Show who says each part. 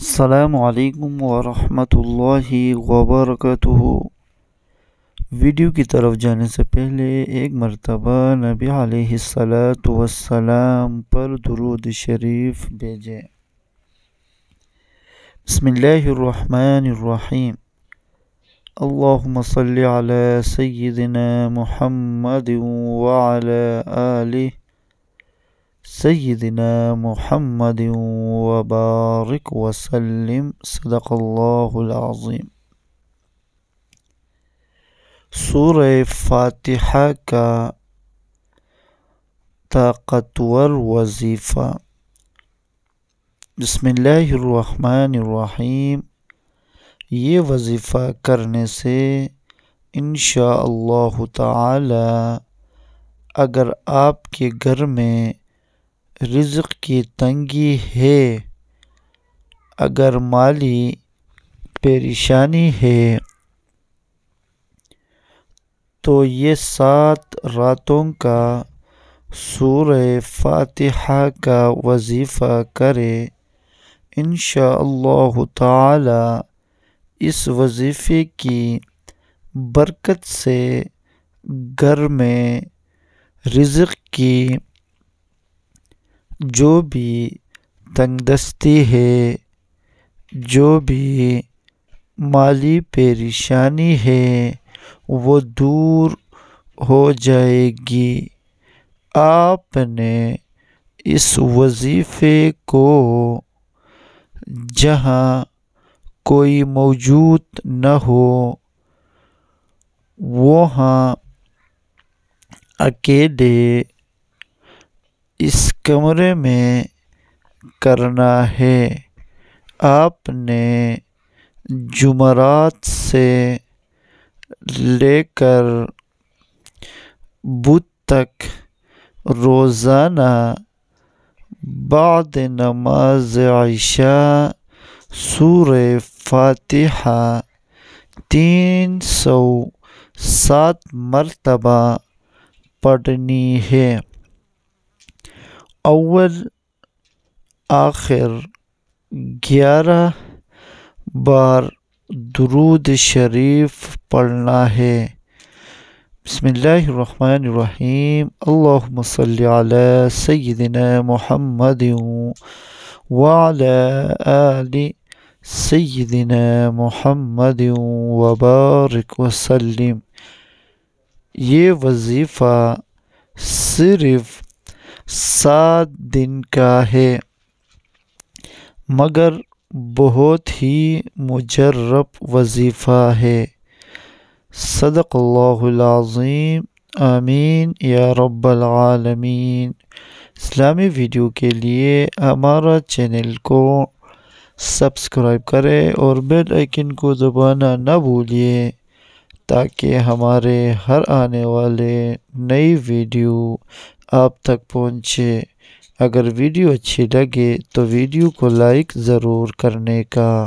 Speaker 1: السلام علیکم ورحمۃ اللہ وبرکاتہ۔ ویڈیو کی طرف جانے سے پہلے ایک مرتبہ نبی علیہ السلام پر درود شریف بھیجیں۔ بسم اللہ الرحمن الرحیم۔ اللہم صلی علی سیدنا محمد وعلی آلہ سیدنا محمد وبارک وسلم، صدق اللہ العظیم۔ سورہ فاتحہ کا طاقتور وظیفہ۔ بسم اللہ الرحمن الرحیم۔ یہ وظیفہ کرنے سے انشاءاللہ تعالی اگر آپ کے گھر میں رزق کی تنگی ہے، اگر مالی پریشانی ہے، تو یہ 7 راتوں کا سورہ فاتحہ کا وظیفہ کرے۔ انشاءاللہ تعالی اس وظیفے کی برکت سے گھر میں رزق کی جو بھی تنگ دستی ہے، جو بھی مالی پریشانی ہے، وہ دور ہو جائے گی۔ آپ نے اس وظیفے کو جہاں کوئی موجود نہ ہو، وہاں اکیلے اس کمرے میں کرنا ہے۔ آپ نے جمعرات سے لے کر بدھ تک روزانہ بعد نماز عشاء سورہ فاتحہ 307 مرتبہ پڑھنی ہے۔ اول آخر 11 بار درود شریف پڑھنا ہے۔ بسم اللہ الرحمن الرحیم۔ اللہم صلی علی سیدنا محمد وعلی آل سیدنا محمد وبارک وسلم۔ یہ وظیفہ صرف 7 دن کا ہے، مگر بہت ہی مجرب وظیفہ ہے۔ صدق اللہ العظیم۔ آمین یا رب العالمین۔ اسلامی ویڈیو کے لیے ہمارا چینل کو سبسکرائب کریں اور بیل آئیکن کو دبانا نہ بھولیے تاکہ ہمارے ہر آنے والے نئی ویڈیو آپ تک پہنچے۔ اگر ویڈیو اچھی لگے تو ویڈیو کو لائک ضرور کرنے کا